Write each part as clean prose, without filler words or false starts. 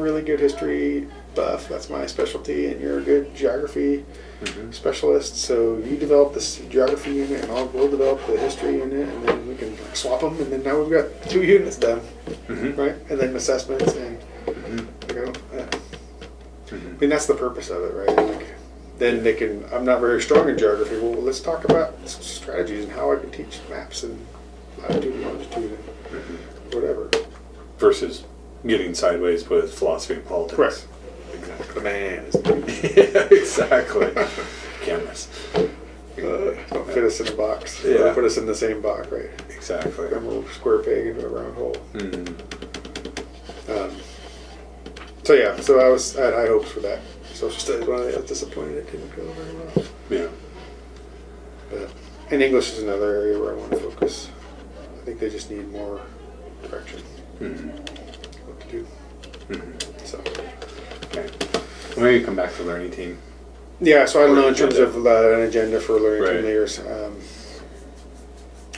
really good history buff, that's my specialty, and you're a good geography specialist, so you develop this geography unit and we'll develop the history unit, and then we can swap them, and then now we've got 2 units done, right? And then assessments and I mean, that's the purpose of it, right? Like, then they can, I'm not very strong in geography, well, let's talk about strategies and how I can teach maps and latitude and longitude and whatever. Versus getting sideways with philosophy and politics. Correct. Exactly. The man is Yeah, exactly. Cameras. don't fit us in a box. Yeah. Or put us in the same box, right? Exactly. I'm a little square peg into a round hole. So yeah, so I had high hopes for that social studies one. I was disappointed it didn't go very well. Yeah. And English is another area where I want to focus. I think they just need more direction. What to do. So. Okay. Well, maybe come back to learning team. Yeah, so I don't know in terms of an agenda for learning team Right. leaders. I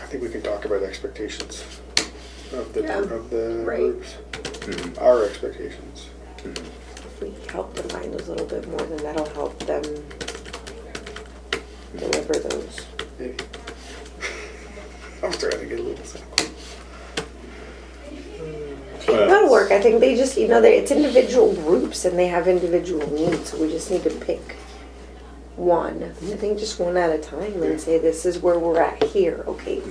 think we can talk about expectations of the Right. groups. Our expectations. If we help define those a little bit more, then that'll help them deliver those. Maybe. I'm trying to get a little cynical. That'll work. I think they just, it's individual groups and they have individual needs, so we just need to pick one. I think just one at a time and say, this is where we're at here. Okay,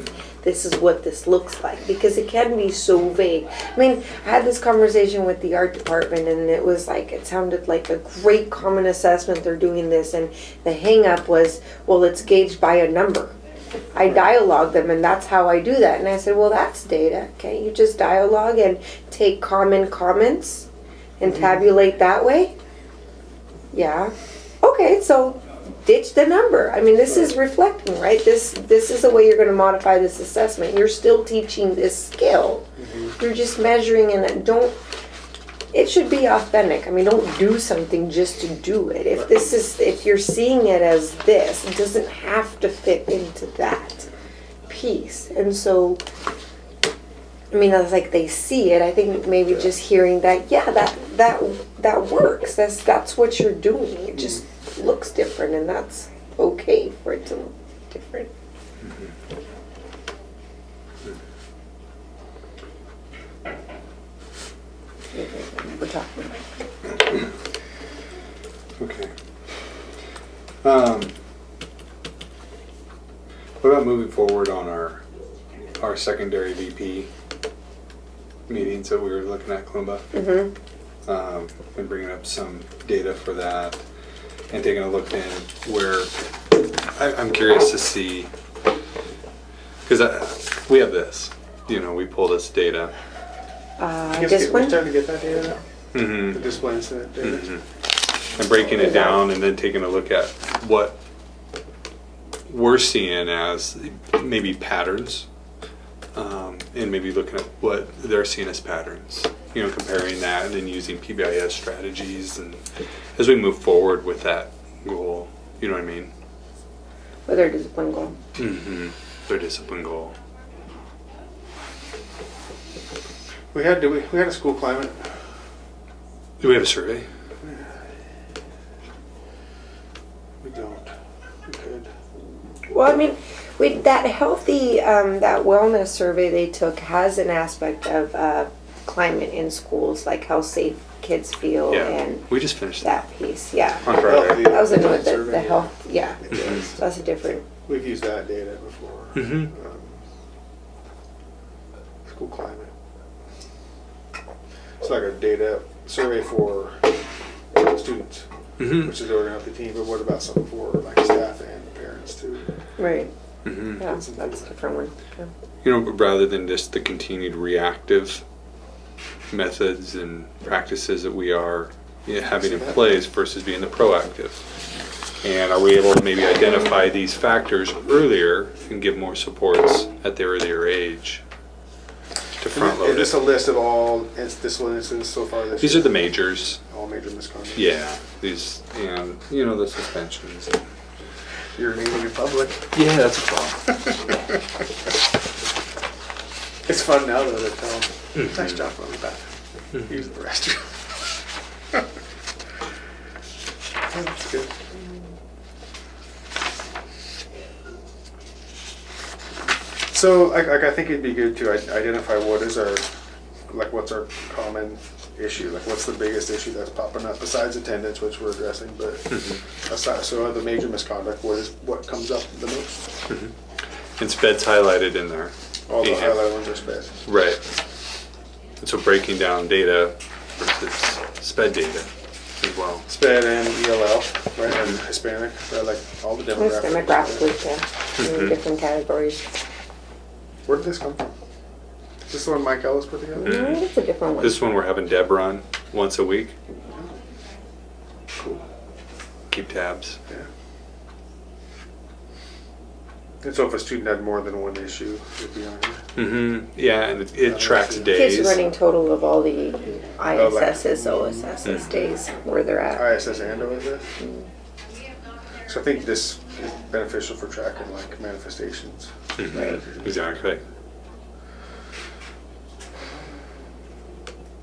this is what this looks like. Because it can be so vague. I mean, I had this conversation with the art department and it was like, it sounded like a great common assessment, they're doing this. And the hang up was, well, it's gauged by a number. I dialogue them and that's how I do that. And I said, well, that's data. Okay, you just dialogue and take common comments and tabulate that way. Yeah. Okay, so ditch the number. I mean, this is reflecting, right? This is the way you're going to modify this assessment. You're still teaching this skill. You're just measuring, and it should be authentic. I mean, don't do something just to do it. If you're seeing it as this, it doesn't have to fit into that piece. And so, I mean, that's like they see it. I think maybe just hearing that, yeah, that works. That's what you're doing. It just looks different, and that's okay for it to look different. We're talking about. Okay. What about moving forward on our secondary VP meetings that we were looking at, Columba? And bringing up some data for that and taking a look in where I'm curious to see, because we have this, we pull this data. This We're one? starting to get that data now. The display incident data. And breaking it down and then taking a look at what we're seeing as maybe patterns, and maybe looking at what they're seeing as patterns, comparing that and then using PBIS strategies, and as we move forward with that goal, you know what I mean? With their discipline goal. Their discipline goal. We had a school climate. Do we have a survey? We don't. We could. Well, I mean, that healthy, that wellness survey they took has an aspect of climate in schools, like how safe kids feel, and we just finished that piece. Yeah, on Friday. that was another survey, the health. Yeah, Yes. so that's a different. We've used that data before. School climate. It's like a data survey for students, which is organized with the team. But what about something for like staff and parents too? Right. Yeah, that's a different one. Yeah. Rather than just the continued reactive methods and practices that we are having in place versus being the proactive. And are we able to maybe identify these factors earlier and give more supports at the earlier age to front load Is this it? a list of all discipline incidents so far this These year? are the majors. All major misconduct. Yeah, these, and the suspensions. You're naming in public. Yeah, that's a problem. It's fun now though to tell them, nice job on the back. Use the restroom. good. So, like, I think it'd be good to identify what is our, like, what's our common issue? Like, what's the biggest issue that's popping up besides attendance, which we're addressing, but aside, so the major misconduct, what comes up the most? And SPED's highlighted in there. All the And- highlight ones are sped. Right. And so breaking down data versus SPED data as well. Sped and ELL, right, and Hispanic, like all the It's demographics. demographically, yeah, in different categories. Where did this come from? Is this the one Mike Ellis put together? No, it's a different one. This one we're having Deb run once a week. Cool. Keep tabs. Yeah. And so if a student had more than one issue, it'd be on here. Mm-hmm. Yeah, and it tracks days. Kids running total of all the Oh, like- ISS's, OSS's days, where they're at. ISS and OSS. So I think this is beneficial for tracking like manifestations. Right. Exactly.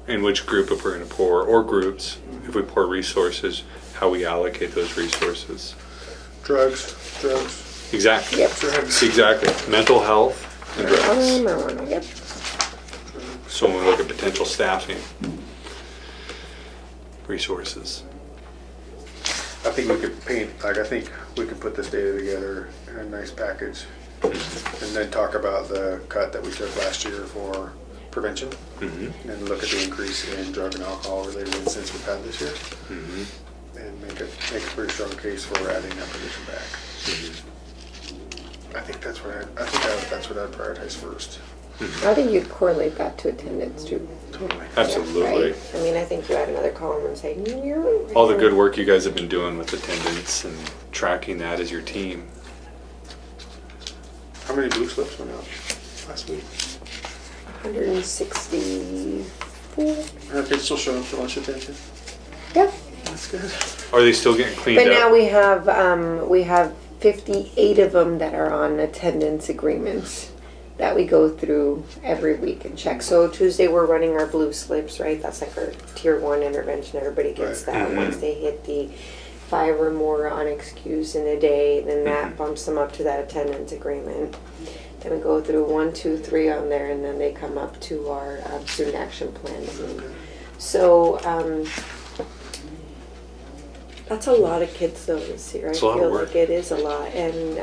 In which group, if we're going to pour, or groups, if we pour resources, how we allocate those resources. Drugs. Exactly. Yep. Drugs. Exactly. Mental health and drugs. Marijuana, yep. So when we look at potential staffing, resources. I think we could paint, like, I think we could put this data together in a nice package and then talk about the cut that we took last year for prevention Mm-hmm. and look at the increase in drug and alcohol related incidents we've had this year Mm-hmm. and make a pretty strong case for adding that position back. I think that's what I'd prioritize first. I think you'd correlate that to attendance too. Totally. Absolutely. Right? I mean, I think you add another column and say, you're. All the good work you guys have been doing with attendance and tracking that as your team. How many blue slips went out last week? 164. Are kids still showing up for lunch attention? Yeah. That's good. Are they still getting cleaned But up? now we have 58 of them that are on attendance agreements that we go through every week and check. So Tuesday we're running our blue slips, right? That's like our tier 1 intervention. Everybody gets Right. that. Once they hit the 5 or more unexcused in a day, then that bumps them up to that attendance agreement. Then we go through 1, 2, 3 on there, and then they come up to our student action plan. So that's a lot of kids though this year. It's I a lot of feel work. like it is a lot, and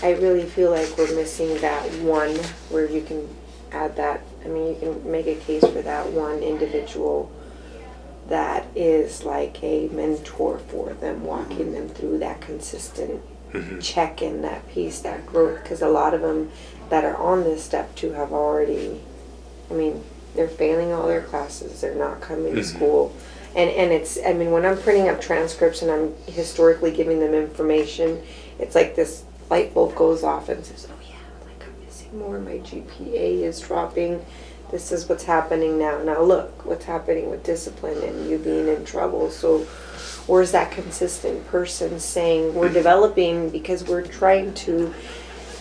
I really feel like we're missing that one where you can add that. I mean, you can make a case for that one individual that is like a mentor for them, walking them through that consistent check in, that piece, that growth. Because a lot of them that are on this step 2 have already, I mean, they're failing all their classes, they're not coming to school. And it's, I mean, when I'm printing up transcripts and I'm historically giving them information, it's like this light bulb goes off and says, oh yeah, like I'm missing more, my GPA is dropping, this is what's happening now. Now look, what's happening with discipline and you being in trouble. So where's that consistent person saying we're developing, because we're trying to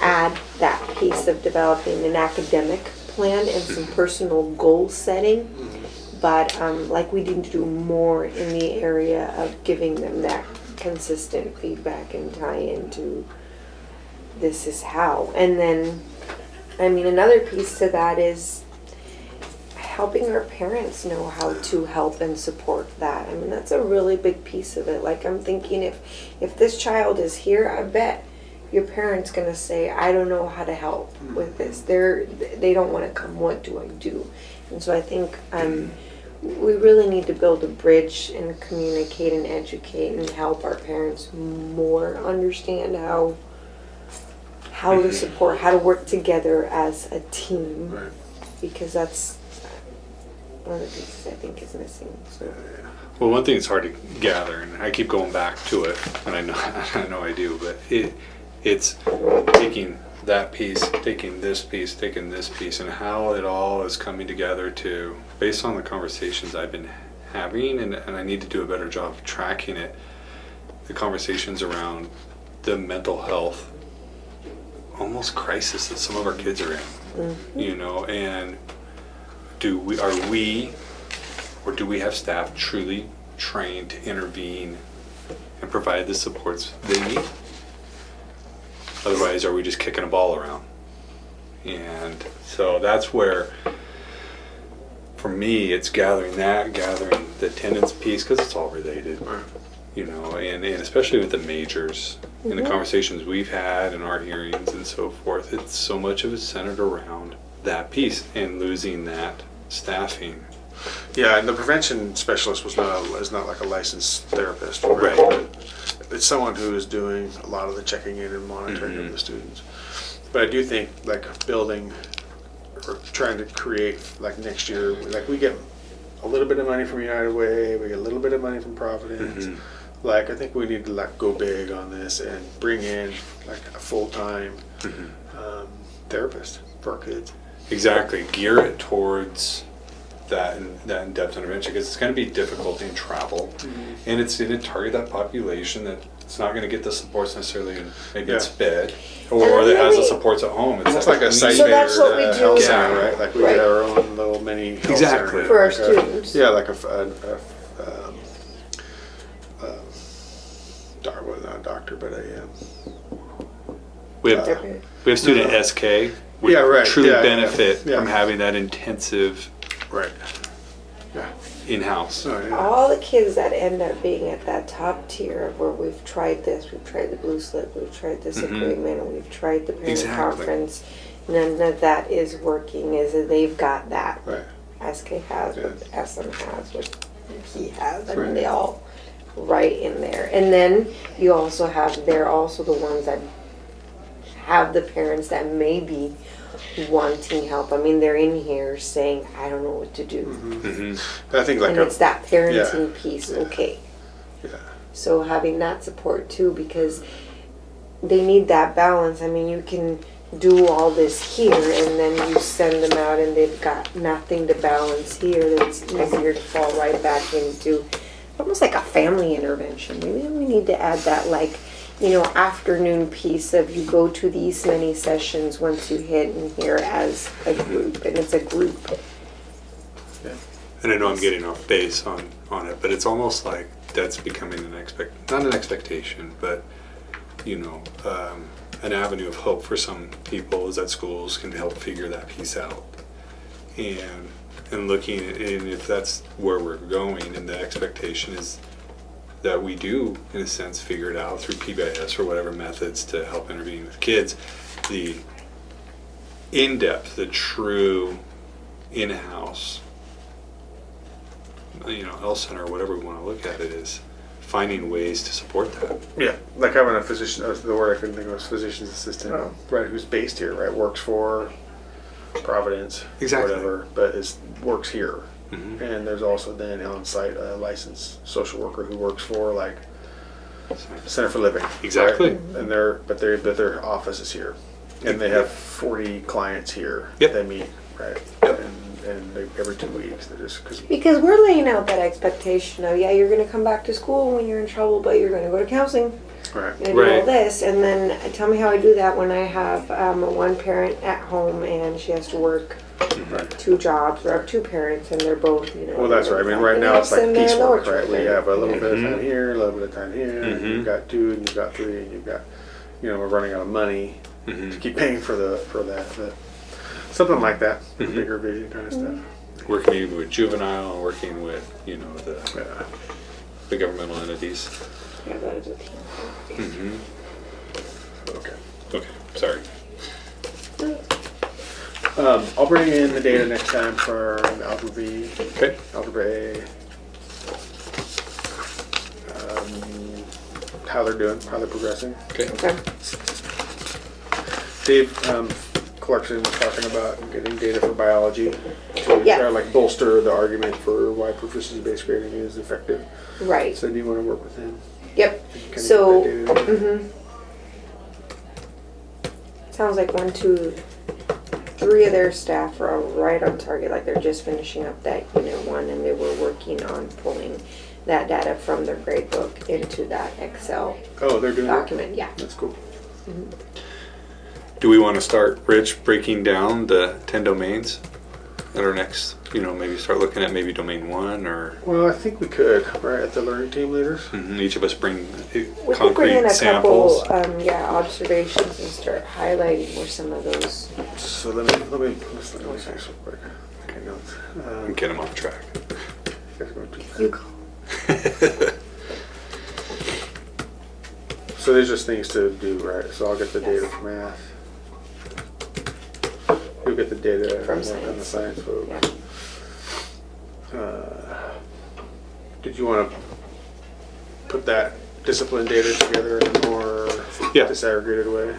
add that piece of developing an academic plan and some personal goal setting. But like we need to do more in the area of giving them that consistent feedback and tie into this is how. And then, I mean, another piece to that is helping our parents know how to help and support that. I mean, that's a really big piece of it. Like I'm thinking if this child is here, I bet your parent's gonna say, I don't know how to help with this. They don't want to come. What do I do? And so I think we really need to build a bridge and communicate and educate and help our parents more understand how to support, how to work together as a team, Right. because that's one of the pieces I think is missing. So. Well, one thing that's hard to gather, and I keep going back to it, and I know I do, but it's taking that piece, taking this piece, and how it all is coming together to, based on the conversations I've been having, and I need to do a better job of tracking it, the conversations around the mental health almost crisis that some of our kids are in, you know, and do we have staff truly trained to intervene and provide the supports they need. Otherwise, are we just kicking a ball around? And so that's where, for me, it's gathering the attendance piece, because it's all related, you know, and especially with the majors and the conversations we've had and our hearings and so forth, it's so much of it centered around that piece and losing that staffing. Yeah, and the prevention specialist is not like a licensed therapist. Right. It's someone who is doing a lot of the checking in and monitoring of the students. But I do think like building or trying to create, like next year, like we get a little bit of money from United Way, we get a little bit of money from Providence. Like I think we need to like go big on this and bring in like a full-time therapist for our kids. Exactly. Gear it towards that in-depth intervention, because it's going to be difficult in travel, and it's going to target that population that it's not going to get the supports necessarily in maybe Yeah. its bed, or that has the supports at home. It's Almost like a site So that's what we do. health Yeah. center, right? Like we Right. get our own little mini health Exactly. center. For our Like a- students. Yeah, like not a doctor, but we have Okay. we have student SK. Would Yeah, right. truly Yeah, benefit yeah. from having that intensive right. Yeah. in-house. Oh, yeah. All the kids that end up being at that top tier of where we've tried this, we've tried the blue slip, we've tried this agreement, we've tried the parent Exactly. conference, none of that is working, is that they've got that. Right. SK has, what SM has, what he has, I mean, Right. they all right in there. And then you also have, they're also the ones that have the parents that may be wanting help. I mean, they're in here saying, I don't know what to do. I think like And it's that parenting Yeah. piece, Yeah. okay. Yeah. So having that support too, because they need that balance. I mean, you can do all this here and then you send them out and they've got nothing to balance here. That's easier to fall right back into almost like a family intervention. Maybe we need to add that, like, you know, afternoon piece of you go to these many sessions once you hit in here as a group, and it's a group. And I know I'm getting off base on it, but it's almost like that's becoming not an expectation, but you know, an avenue of hope for some people is that schools can help figure that piece out, and looking at, and if that's where we're going, and the expectation is that we do, in a sense, figure it out through PBIS or whatever methods to help intervene with kids, the in-depth, the true in-house, you know, health center, or whatever we want to look at it, is finding ways to support that. Yeah, like having a physician, the word I couldn't think of was physician's assistant, right, who's based here, right, works for Providence, Exactly. whatever, but works here. Mm-hmm. And there's also then on-site a licensed social worker who works for like Center for Living. Exactly. Right? And their office is here, and they have 40 clients here. Yep. They meet, right, Yep. and every 2 weeks they're just because. Because we're laying out that expectation of, yeah, you're going to come back to school when you're in trouble, but you're going to go to counseling. Right. You're going to do all Right. this. And then tell me how I do that when I have one parent at home and she has to work 2 jobs, or I have 2 parents and they're both, you know. Well, that's right. I mean, right now it's like send their piecework, lower right? We children. have a little bit of Mhm. time here, a little bit of time here. And Mhm. you've got 2, and you've got 3, and you've got, you know, we're running out of money to keep paying for that. Something like that, Mhm. bigger vision kind of stuff. Working even with juvenile, and working with, you know, Yeah. the governmental entities. Yeah, that is a team. Mm-hmm. Okay. Okay, sorry. I'll bring in the data next time for Algebra B, Okay. Algebra A. How they're doing, how they're progressing. Okay. Okay. Dave Clarkson was talking about getting data for biology to Yeah. kind of like bolster the argument for why proficiency-based grading is effective. Right. So do you want to work with him? Yep. Kind of So, get that data? mhm. Sounds like 1, 2, 3 of their staff are right on target. Like they're just finishing up that unit 1 and they were working on pulling that data from their grade book into that Excel Oh, they're doing that? document. Yeah. That's cool. Do we want to start, Rich, breaking down the 10 domains at our next, maybe start looking at maybe domain 1 or Well, I think we could, right, at the learning team leaders. each of us bring We could bring in concrete a samples. couple, observations and start highlighting where some of those. So let me see real quick. Okay, notes. And get them off track. Guys going too fast. You call. So there's just things to do, right? So I'll get the data from math. You'll get the data From and the science folks. Yeah. Did you want to put that discipline data together in a more Yeah. disaggregated way?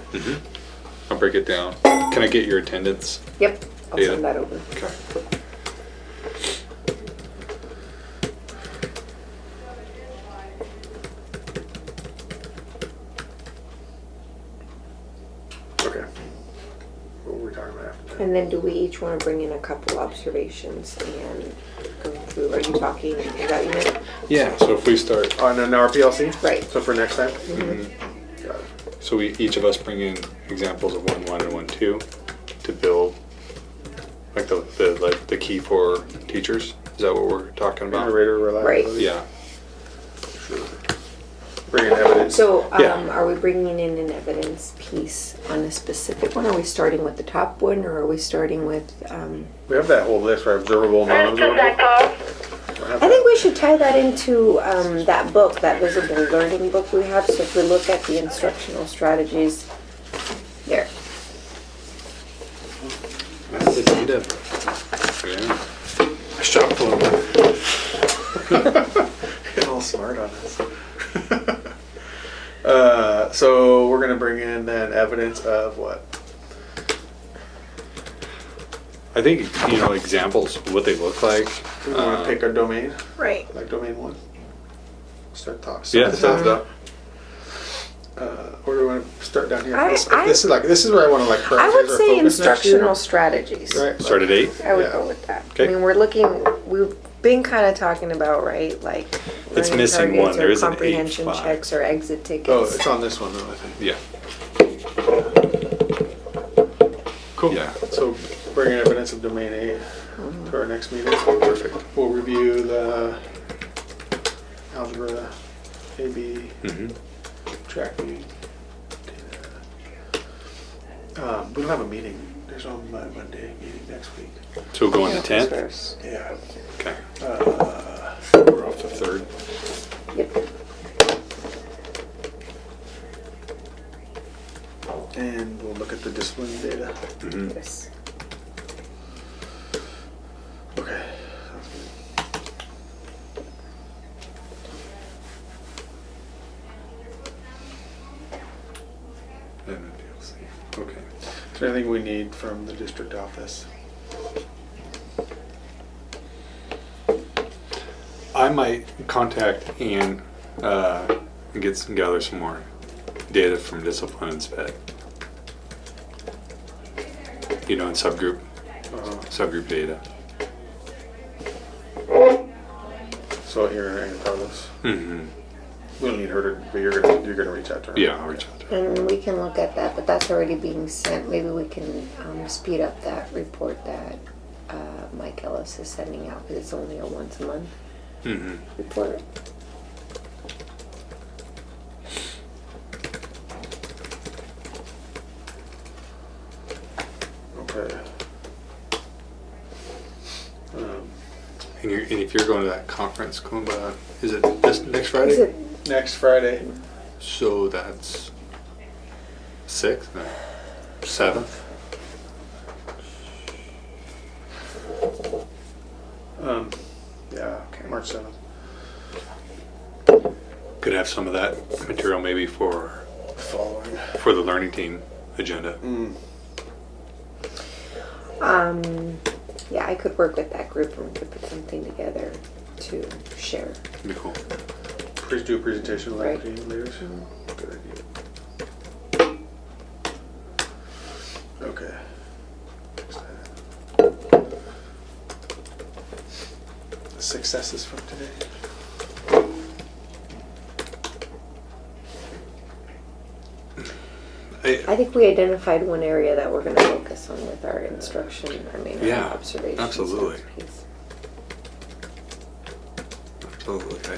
I'll break it down. Can I get your attendance? Yep, I'll Data. send that over. Okay. Okay. What were we talking about after that? And then do we each want to bring in a couple observations and go through, are you talking, is that you meant? Yeah, so if we start, On an RPLC? Right. So for next time? Mm-hmm. Got it. so each of us bring in examples of 1.1 and 1.2 to build like the key for teachers. Is that what we're talking about? Generator reliability. Yeah. Sure. Bring in evidence. So, Yeah. are we bringing in an evidence piece on a specific one? Are we starting with the top one, or are we starting with, We have that whole list, right? Observable, non-observable. I think we should tie that into, that book, that visible learning book we have. So if we look at the instructional strategies, there. That's the data. Yeah. Nice job, Paloma. Getting all smart on this. So we're gonna bring in then evidence of what? I think, examples of what they look like. We want to pick a domain, Right. like domain 1. Start talking. Yeah, sounds up. Or do we want to start down here? I- This is where I want to I prioritize would our say focus next year. instructional strategies. Right. Start at 8. I would Yeah. go with that. Okay. I mean, we've been kind of talking about, right, like It's learning missing targets one. There or is an comprehension 8.5. checks or exit tickets. Oh, it's on this one though, I think. Yeah. Cool. Yeah. So bring in evidence of domain 8 to our next meeting. Perfect. We'll review the algebra, AB, tracking. We don't have a meeting. There's on my Monday meeting next week. So we'll go on the Yeah, 10th. first. Yeah. Okay. We're off The 3rd. Yep. and we'll look at the discipline data. Yes. Okay. Sounds good. Okay. Is there anything we need from the district office? I might contact Ian and gather some more data from discipline and sped. In subgroup data. So here in Carlos. Mm-hmm. We don't need her to, but you're gonna reach out to her. Yeah, I'll reach out to her. And we can look at that, but that's already being sent. Maybe we can speed up that report that Mike Ellis is sending out, because it's only a once a month Mm-hmm. report. Okay. And if you're going to that conference, Kumba, is it this next Friday? Is it Next Friday. So that's 6th? No. 7th? Yeah, March 7th. Could have some of that material maybe for Following. the learning team agenda. Yeah, I could work with that group and we could put something together to share. That'd be cool. Please do a presentation to Right. team leaders. Mm-hmm. Good idea. Okay. Successes from today. I think we identified one area that we're gonna focus on with our instruction, our Yeah, observation. absolutely. piece. Absolutely, I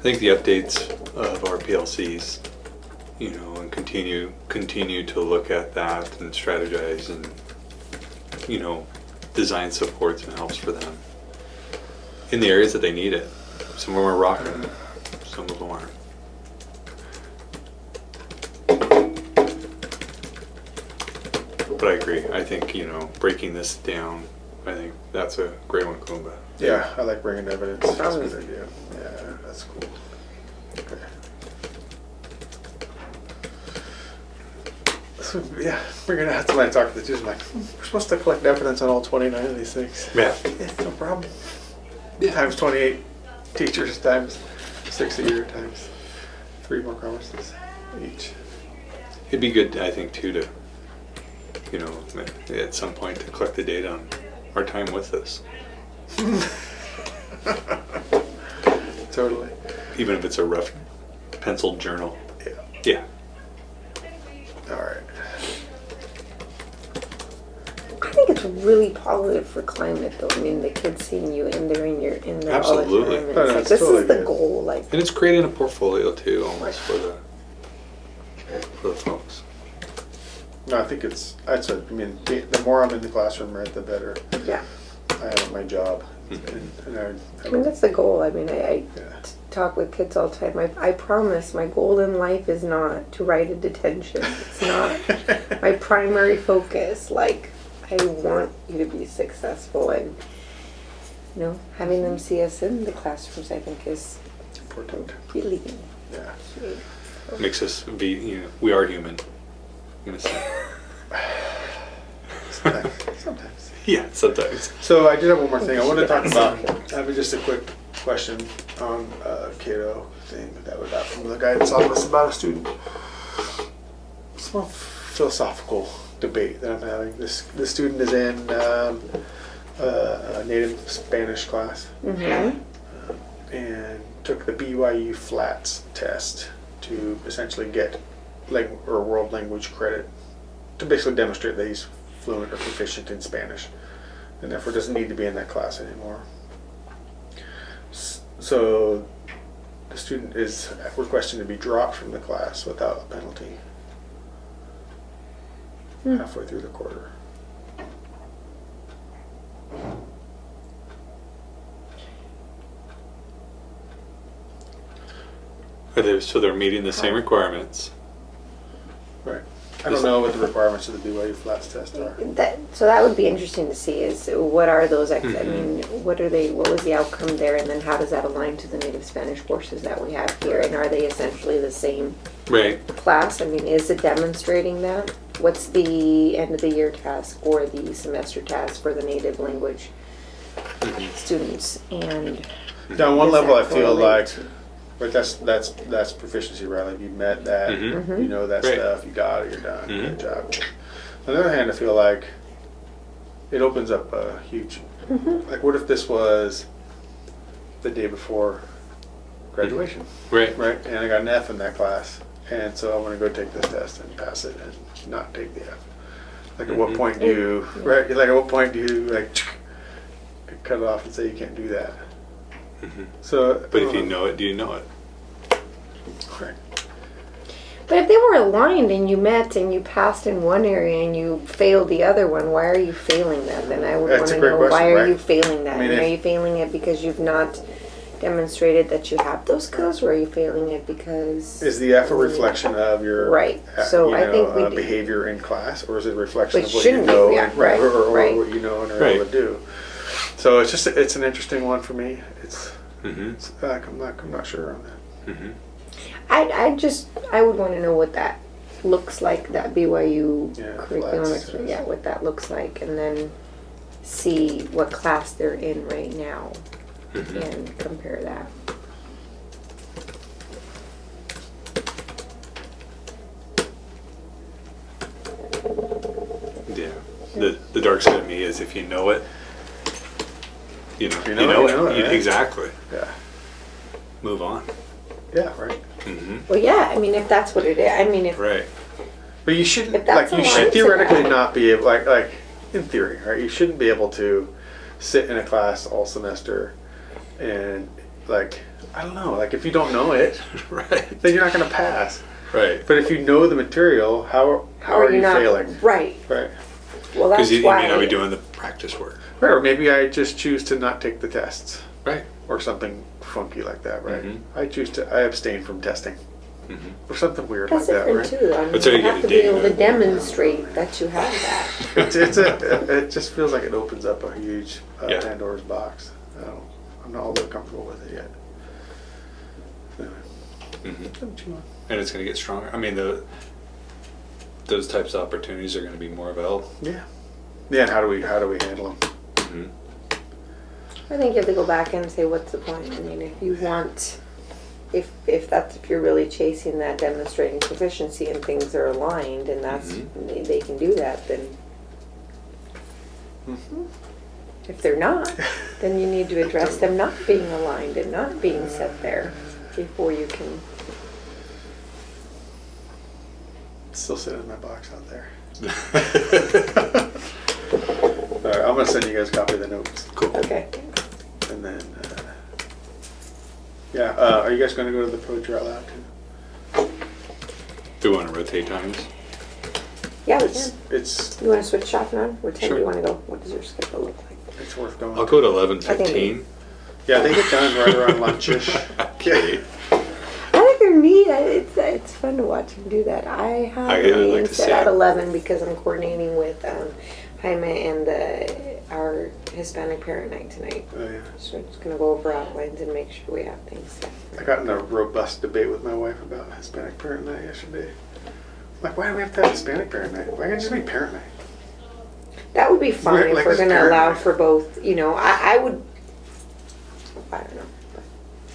think the updates of our PLCs, you know, and continue to look at that and strategize and, you know, design supports and helps for them in the areas that they need it. Some of them are rocking, some of them aren't. But I agree. I think, you know, breaking this down, I think that's a great one, Kumba. Yeah, I like bringing evidence. That's a good idea. Yeah, that's cool. Okay. So, yeah, bringing out when I talk to the students, I'm like, we're supposed to collect evidence on all 29 of these things. Yeah. Yeah, no problem. Times 28 teachers times 6 a year times 3 more conferences each. It'd be good, I think, too, to, you know, at some point to collect the data on our time with this. Totally. Even if it's a rough penciled journal. Yeah. Yeah. All right. I think it's really positive for climate though. I mean, the kids seeing you in there and you're in there Absolutely. all the time. And Oh, it's no, like, it's this totally is the good. goal. Like, And it's creating a portfolio too, almost for the folks. No, I think I mean, the more I'm in the classroom, right, the better yeah. I am at my job. Mhm. And I mean, that's the goal. I mean, I yeah. talk with kids all the time. I promise my goal in life is not to write a detention. It's not my primary focus. Like, I want you to be successful, and you know, having them see us in the classrooms, I think, is Important. really Yeah. great. Makes us be, you know, we are human. I'm gonna say. Sometimes. Yeah, sometimes. So I did have one more thing. I want to talk about, having just a quick question on Cato thing that we got from the guy that saw this about a student. Small philosophical debate that I'm having. This student is in a native Spanish class Mm-hmm. and took the BYU Flats test to essentially get world language credit to basically demonstrate that he's fluent or proficient in Spanish and therefore doesn't need to be in that class anymore. So the student is requesting to be dropped from the class without a penalty halfway through the quarter. So they're meeting the same requirements. Right. I don't know what the requirements of the BYU Flats test are. So that would be interesting to see. Is what are those? I Mhm. mean, what are they? What was the outcome there? And then how does that align to the native Spanish courses that we have here? And are they essentially the same Right. class? I mean, is it demonstrating that? What's the end of the year task or the semester task for the native language students? And Now, on one does level, I that feel like, correlate? but that's proficiency, right? Like you met that, Mhm. you know that Right. stuff, you got it, you're done, Mhm. good job. On the other hand, I feel like it opens up a huge, like what if this was the day before graduation, Right. right? And I got an F in that class, and so I'm gonna go take this test and pass it and not take the F. Like at what Mhm. point do you, right? Like at what point do you like cut it off and say you can't do that? Mhm. So, But if you know it, do you know it? right. but if they were aligned and you met and you passed in one area and you failed the other one, why are you failing that? Then I would That's want a to great know question, why are right? you failing that? I mean, And are if- you failing it because you've not demonstrated that you have those skills, or are you failing it because Is the F a reflection of your Right. So I think we do- behavior in class, or is it a reflection Which of what you shouldn't be, know, yeah, and, right, or right. what you know and are Right. able to do? So it's an interesting one for me. Mm-hmm. I'm not sure on that. Mm-hmm. I would want to know what that looks like, that BYU Yeah, curriculum, Flats. yeah, what that looks like, and then see what class they're in right now Mm-hmm. and compare that. Yeah. The dark side of me is if you know it, you know You know it, it. right? Exactly. Yeah, Move on. yeah, right. Well, yeah, I mean, if that's what it is, I mean, if, Right. But you shouldn't, If that's like, you aligned should to theoretically that. not be able, like, in theory, right? You shouldn't be able to sit in a class all semester and, like, I don't know, like, if you don't know it, Right. then you're not going to pass. Right. But if you know the material, how are you not failing? right? Right. Well, that's Because you why. may not be doing the practice work. Right, or maybe I just choose to not take the tests Right. or something funky like that, right? Mhm. I abstain from testing Mhm. or something weird That's like that, different right? too, though. I mean, But so you you get have a to be date, able to right? demonstrate that you have that. It just feels like it opens up a huge Yeah. Pandora's box. I'm not all that comfortable with it yet. Anyway, Mhm. what you want? And it's going to get stronger. I mean, those types of opportunities are going to be more available. Yeah. Yeah, and how do we handle them? Mhm. I think you have to go back and say, what's the point? I mean, if you want, if you're really chasing that demonstrating proficiency and things are aligned and that's, they can do that, then if they're not, then you need to address them not being aligned and not being set there before you can. Still sitting in my box out there. All right, I'm gonna send you guys a copy of the notes, Cool. Okay. and then are you guys gonna go to the Poetry Out Loud too? Do we want to rotate times? Yeah, we can. It's You want to switch shopping on? What time do Sure. you want to go? What does your schedule look like? it's worth going. I'll go to I think 11:15. Yeah, they get done right around lunchish. Okay. I think they're neat. It's fun to watch them do that. I have I'd a like meeting to set see at it. 11 because I'm coordinating with Jaime and our Hispanic parent night tonight. Oh, yeah. So I'm just going to go over outlines and make sure we have things set. I got in a robust debate with my wife about Hispanic Parent Night yesterday. Like, why do we have to have Hispanic Parent Night? Why can't it just be Parent Night? That would be fun Right, if like we're this going to parent allow night. for both. You know, I would. I don't know.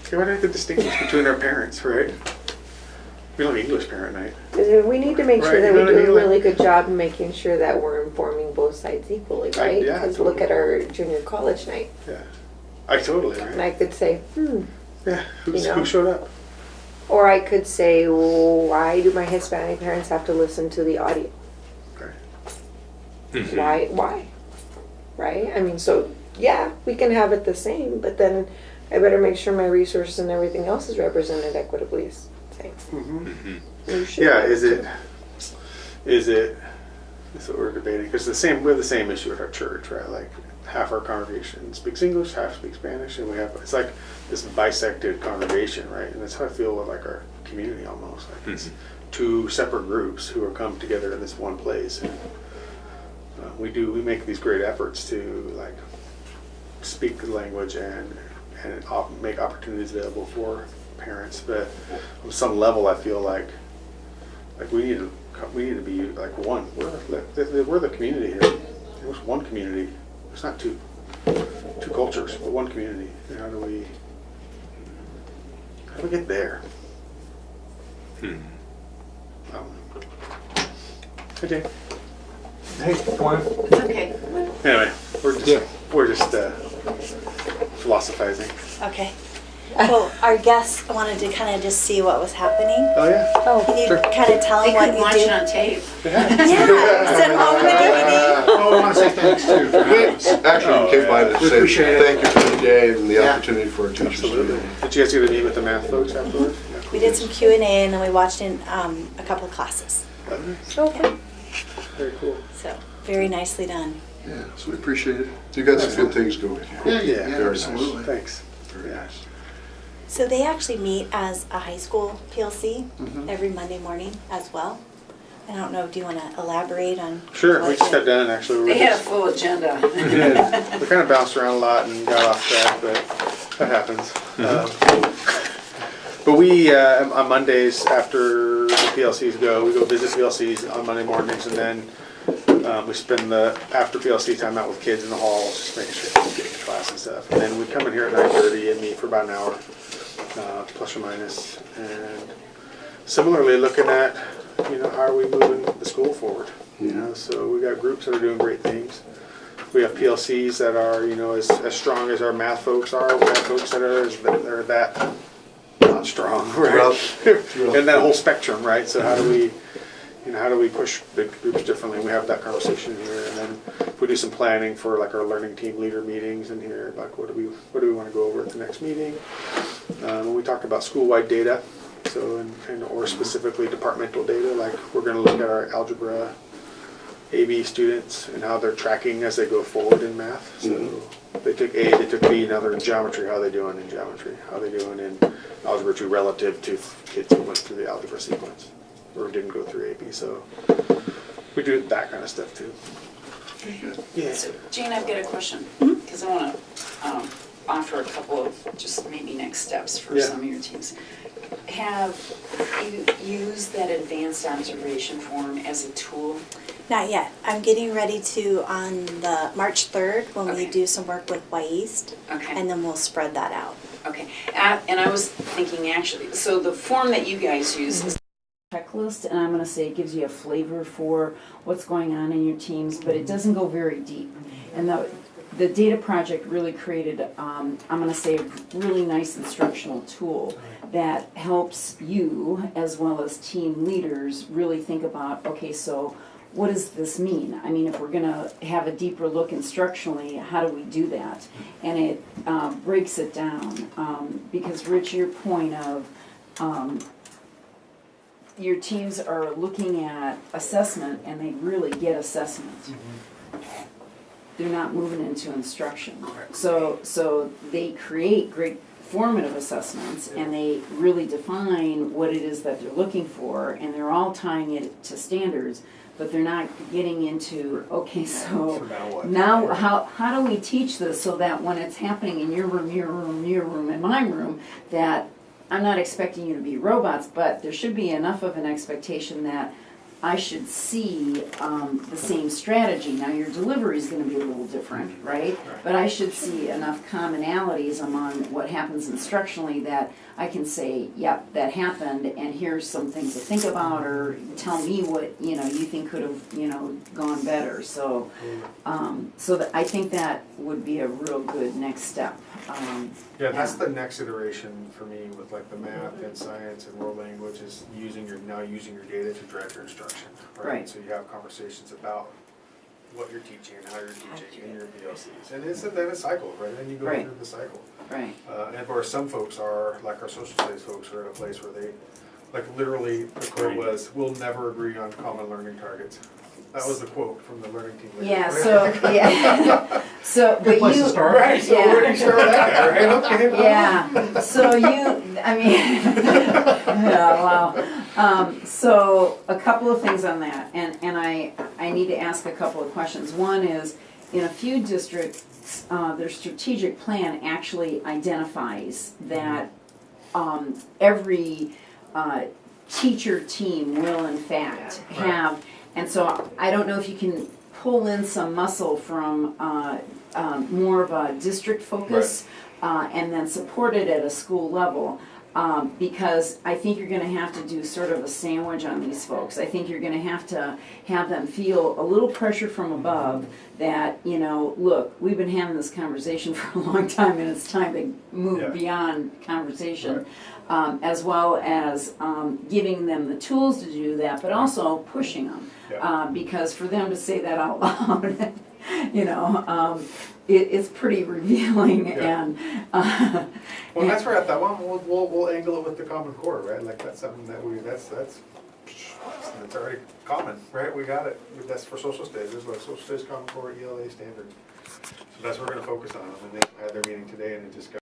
Okay, why do we have to distinguish between our parents, right? We don't have English Parent Night. We need to make sure Right, that you we know what I do a mean? Like- really good job in making sure that we're informing both sides equally, right? yeah, Because look totally. at our junior college night. Yeah. I totally, And right? I could say, Yeah, you know. who showed up? or I could say, why do my Hispanic parents have to listen to the audio? Okay. Mhm. Why? Right? I mean, so, yeah, we can have it the same, but then I better make sure my resources and everything else is represented equitably the same. Mhm. You should. Yeah, is it, that's what we're debating, because we have the same issue at our church, right? Like, half our congregation speaks English, half speaks Spanish, and it's like this bisected congregation, right? And that's how I feel with like our community almost, like it's two separate groups who are come together in this one place. And we make these great efforts to like speak the language and make opportunities available for parents, but on some level I feel like we need to be like one. We're the community here. There's one community. It's not two cultures, but one community. And how do we get there? Mhm. Hey, Dave. Hey, come on. It's okay. Anyway, Yeah. we're just philosophizing. Okay. Well, our guests wanted to kind of just see what was happening. Oh yeah. Can you kind of tell They them what could you watch do? it on tape. Yeah, send home the DVD. Oh, I want to say thanks too for having us. Actually, we came by to We say appreciate it. thank you for the day and the Yeah. opportunity for our teachers. Absolutely. Did you guys get to meet with the math folks afterwards? We did some Q&A and then we watched in a couple of classes. Okay. Very cool. So very nicely done. Yeah, so we appreciate it. You got some good things going here. Yeah, Very nice. absolutely. Thanks. Very Yeah. nice. So they actually meet as a high school PLC every Monday morning as well. I don't know, do you want to elaborate on? Sure. what We just the- got done actually. They had a full agenda. We did. We kind of bounced around a lot and got off track, but that happens. But we, on Mondays after the PLCs go, we go visit PLCs on Monday mornings, and then we spend the after PLC time out with kids in the hall, just making sure kids get to class and stuff. And then we come in here at 9:30 and meet for about an hour, plus or minus. And similarly, looking at, how are we moving the school forward? So we got groups that are doing great things. We have PLCs that are, as strong as our math folks are. We have folks that are that not strong, right? Throughout- And that whole spectrum, right? So how do we, how do we push big groups differently? We have that conversation here, and then we do some planning for like our learning team leader meetings in here. Like, what do we want to go over at the next meeting? When we talk about school-wide data, so or specifically departmental data, like we're going to look at our algebra AB students and how they're tracking as they go forward in math. So they took A, they took B, now they're in geometry. How are they doing in geometry? How are they doing in algebra 2 relative to kids who went through the algebra sequence or didn't go through AB? So we do that kind of stuff too. Yeah. So, Jane, I've got a question, because I want to offer a couple of just maybe next steps for Yeah. some of your teams. Have you used that advanced observation form as a tool? Not yet. I'm getting ready to on the March 3rd when we Okay. do some work with Y East, Okay. and then we'll spread that out. Okay, and I was thinking actually, so the form that you guys use is checklist, and I'm going to say it gives you a flavor for what's going on in your teams, but it doesn't go very deep. And the data project really created, I'm going to say, a really nice instructional tool that helps you, as well as team leaders, really think about, okay, so what does this mean? I mean, if we're going to have a deeper look instructionally, how do we do that? And it breaks it down, because Rich, your point of your teams are looking at assessment and they really get assessment. They're not moving into instruction. So they create great formative assessments and they really define what it is that they're looking for, and they're all tying it to standards, but they're not getting into, okay, so now how do we teach this so that when it's happening in your room, in my room, that I'm not expecting you to be robots, but there should be enough of an expectation that I should see the same strategy. Now, your delivery is going to be a little different, right? But I should see enough commonalities among what happens instructionally that I can say, yep, that happened, and here's some things to think about, or tell me what you think could have gone better. So, I think that would be a real good next step. Yeah, that's the next iteration for me with like the math and science and world language is using your data to direct your instruction, right? Right. So you have conversations about what you're teaching and how you're teaching in your PLCs. And it's then a cycle, right? Then you go Right. through the cycle. Right. And where some folks are, like our social studies folks, are in a place where they, like literally, the quote was, "We'll never agree on common learning targets." That was the quote from the learning team leader. Yeah. right? So Good but place you to start. Right, so where do you start at? Right? Okay. Yeah, so yeah, wow. So a couple of things on that, and I need to ask a couple of questions. One is, in a few districts, their strategic plan actually identifies that every teacher team will in fact have, and so I don't know if you can pull in some muscle from more of a district focus and then support it at a school level. Because I think you're going to have to do sort of a sandwich on these folks. I think you're going to have them feel a little pressure from above that, look, we've been having this conversation for a long time and it's time to move beyond conversation, as well as giving them the tools to do that, but also pushing them. Because for them to say that out loud, it's pretty revealing. And Well, that's where at that one we'll angle it with the Common Core, right? Like that's something that that's already common, right? We got it. That's for social studies. This is what social studies Common Core ELA standard. So that's what we're going to focus on. And they had their meeting today, and it just got